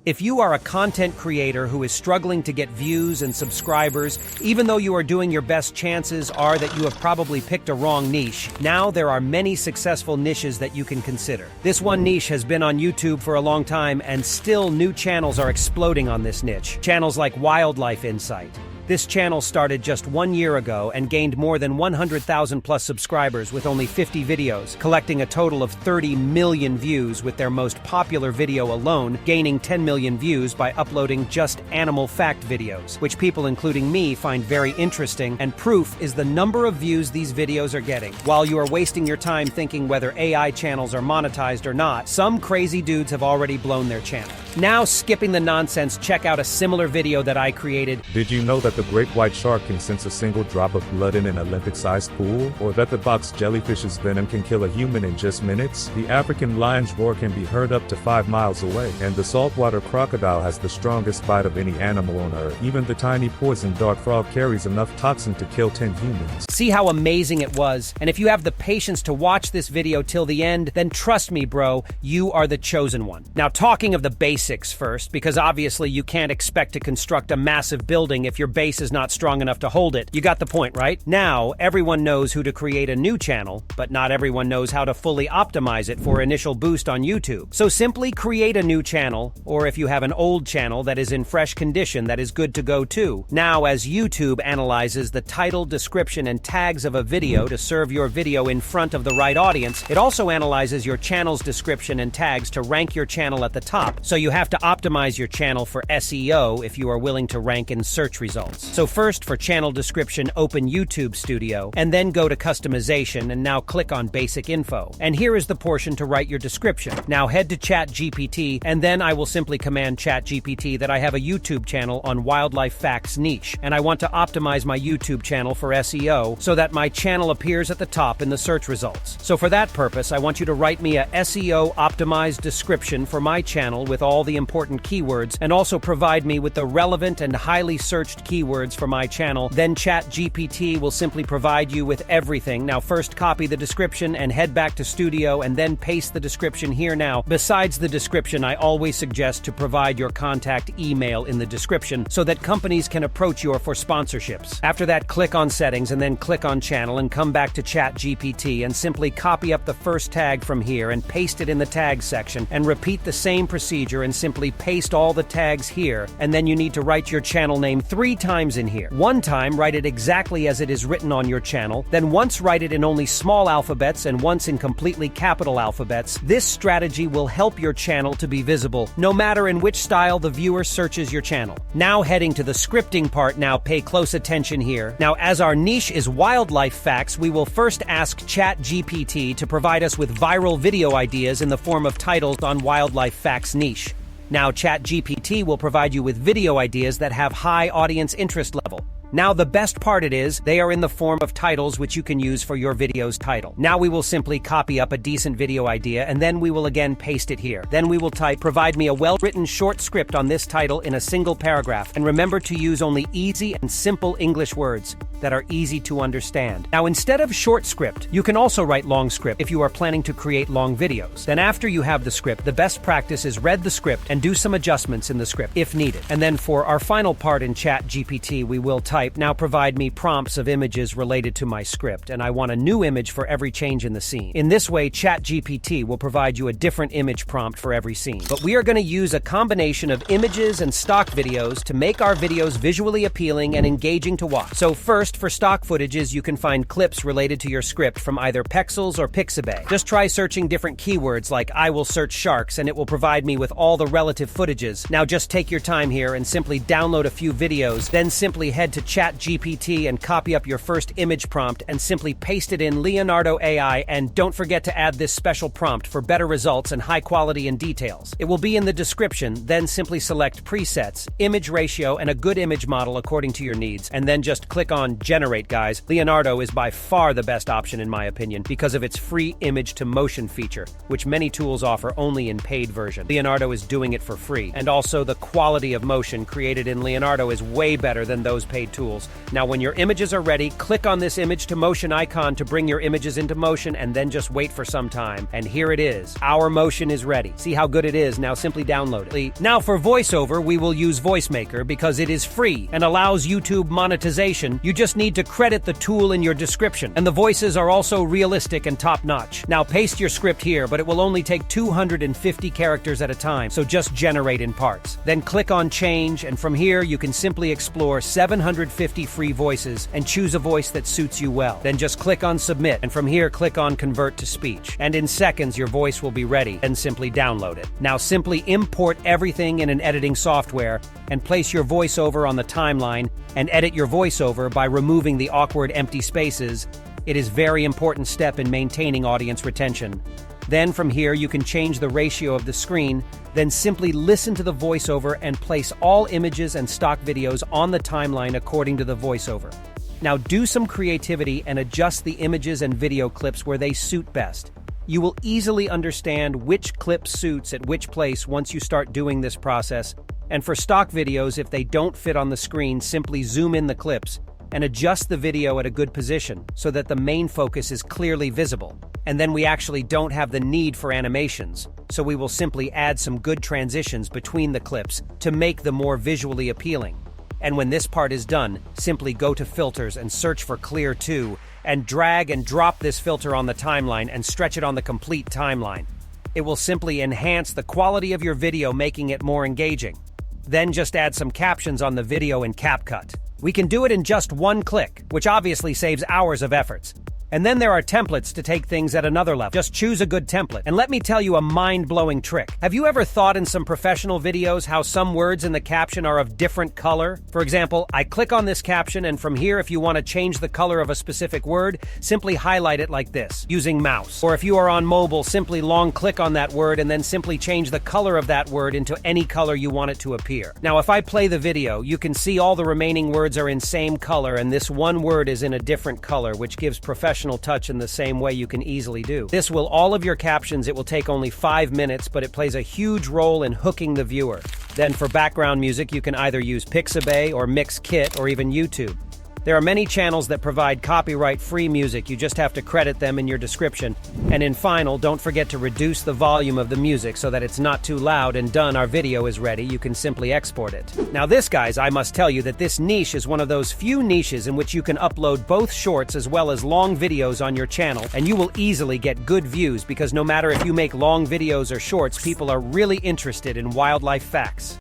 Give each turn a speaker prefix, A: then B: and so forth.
A: If you are a content creator who is struggling to get views and subscribers, even though you are doing your best, chances are that you have probably picked a wrong niche. Now there are many successful niches that you can consider. This one niche has been on YouTube for a long time, and still new channels are exploding on this niche. Channels like Wildlife Insight. This channel started just 1 year ago and gained more than 100,000 plus subscribers with only 50 videos, collecting a total of 30 million views, with their most popular video alone gaining 10 million views by uploading just animal fact videos, which people including me find very interesting, and proof is the number of views these videos are getting. While you are wasting your time thinking whether AI channels are monetized or not, some crazy dudes have already blown their channel. Now, skipping the nonsense, check out a similar video that I created.
B: Did you know that the great white shark can sense a single drop of blood in an Olympic-sized pool? Or that the box jellyfish's venom can kill a human in just minutes? The African lion's roar can be heard up to 5 miles away. And the saltwater crocodile has the strongest bite of any animal on Earth. Even the tiny poison dart frog carries enough toxin to kill 10 humans.
A: See how amazing it was? And if you have the patience to watch this video till the end, then trust me, bro, you are the chosen one. Now, talking of the basics first, because obviously you can't expect to construct a massive building if your base is not strong enough to hold it. You got the point, right? Now, everyone knows who to create a new channel, but not everyone knows how to fully optimize it for initial boost on YouTube. So simply create a new channel, or if you have an old channel that is in fresh condition, that is good to go too. Now, as YouTube analyzes the title, description, and tags of a video to serve your video in front of the right audience, it also analyzes your channel's description and tags to rank your channel at the top. So you have to optimize your channel for SEO if you are willing to rank in search results. So first, for channel description, open YouTube Studio, and then go to customization, and now click on basic info. And here is the portion to write your description. Now head to ChatGPT, and then I will simply command ChatGPT that I have a YouTube channel on wildlife facts niche, and I want to optimize my YouTube channel for SEO so that my channel appears at the top in the search results. So for that purpose, I want you to write me a SEO optimized description for my channel with all the important keywords, and also provide me with the relevant and highly searched keywords for my channel. Then ChatGPT will simply provide you with everything. Now first copy the description and head back to Studio, and then paste the description here. Now, besides the description, I always suggest to provide your contact email in the description so that companies can approach you for sponsorships. After that, click on settings and then click on channel and come back to ChatGPT and simply copy up the first tag from here and paste it in the tags section, and repeat the same procedure and simply paste all the tags here. And then you need to write your channel name 3 times in here. One time, write it exactly as it is written on your channel, then once write it in only small alphabets and once in completely capital alphabets. This strategy will help your channel to be visible, no matter in which style the viewer searches your channel. Now heading to the scripting part, now pay close attention here. Now, as our niche is wildlife facts, we will first ask ChatGPT to provide us with viral video ideas in the form of titles on wildlife facts niche. Now, ChatGPT will provide you with video ideas that have high audience interest level. Now, the best part is they are in the form of titles which you can use for your video's title. Now we will simply copy up a decent video idea, and then we will again paste it here. Then we will type, provide me a well-written short script on this title in a single paragraph. And remember to use only easy and simple English words that are easy to understand. Now, instead of short script, you can also write long script if you are planning to create long videos. Then after you have the script, the best practice is read the script and do some adjustments in the script if needed. And then for our final part in ChatGPT, we will type, now provide me prompts of images related to my script, and I want a new image for every change in the scene. In this way, ChatGPT will provide you a different image prompt for every scene. But we are going to use a combination of images and stock videos to make our videos visually appealing and engaging to watch. So first, for stock footages, you can find clips related to your script from either Pexels or Pixabay. Just try searching different keywords like I will search sharks, and it will provide me with all the relative footages. Now just take your time here and simply download a few videos, then simply head to ChatGPT and copy up your first image prompt and simply paste it in Leonardo AI, and don't forget to add this special prompt for better results and high quality and details. It will be in the description. Then simply select presets, image ratio, and a good image model according to your needs, and then just click on then generate, guys. Leonardo is by far the best option in my opinion because of its free image to motion feature, which many tools offer only in paid version. Leonardo is doing it for free, and also the quality of motion created in Leonardo is way better than those paid tools. Now, when your images are ready, click on this image to motion icon to bring your images into motion, and then just wait for some time. And here it is. Our motion is ready. See how good it is? Now simply download it. Now for VoiceOver, we will use Voicemaker because it is free and allows YouTube monetization. You just need to credit the tool in your description, and the voices are also realistic and top-notch. Now paste your script here, but it will only take 250 characters at a time, so just generate in parts. Then click on Change, and from here you can simply explore 750 free voices and choose a voice that suits you well. Then just click on Submit, and from here click on Convert to Speech. And in seconds your voice will be ready, and simply download it. Now simply import everything in an editing software and place your voiceover on the timeline and edit your voiceover by removing the awkward empty spaces. It is a very important step in maintaining audience retention. Then from here you can change the ratio of the screen, then simply listen to the voiceover and place all images and stock videos on the timeline according to the voiceover. Now do some creativity and adjust the images and video clips where they suit best. You will easily understand which clip suits at which place once you start doing this process. And for stock videos, if they don't fit on the screen, simply zoom in the clips and adjust the video at a good position so that the main focus is clearly visible. And then we actually don't have the need for animations, so we will simply add some good transitions between the clips to make them more visually appealing. And when this part is done, simply go to Filters and search for Clear 2 and drag and drop this filter on the timeline and stretch it on the complete timeline. It will simply enhance the quality of your video, making it more engaging. Then just add some captions on the video in CapCut. We can do it in just one click, which obviously saves hours of efforts. And then there are templates to take things at another level. Just choose a good template. And let me tell you a mind-blowing trick. Have you ever thought in some professional videos how some words in the caption are of different color? For example, I click on this caption, and from here, if you want to change the color of a specific word, simply highlight it like this, using mouse. Or if you are on mobile, simply long click on that word and then simply change the color of that word into any color you want it to appear. Now, if I play the video, you can see all the remaining words are in same color, and this one word is in a different color, which gives professional touch in the same way you can easily do. This will all of your captions. It will take only 5 minutes, but it plays a huge role in hooking the viewer. Then for background music, you can either use Pixabay or Mixkit or even YouTube. There are many channels that provide copyright-free music. You just have to credit them in your description. And in final, don't forget to reduce the volume of the music so that it's not too loud, and done, our video is ready. You can simply export it. Now this, guys, I must tell you that this niche is one of those few niches in which you can upload both shorts as well as long videos on your channel, and you will easily get good views because no matter if you make long videos or shorts, people are really interested in wildlife facts.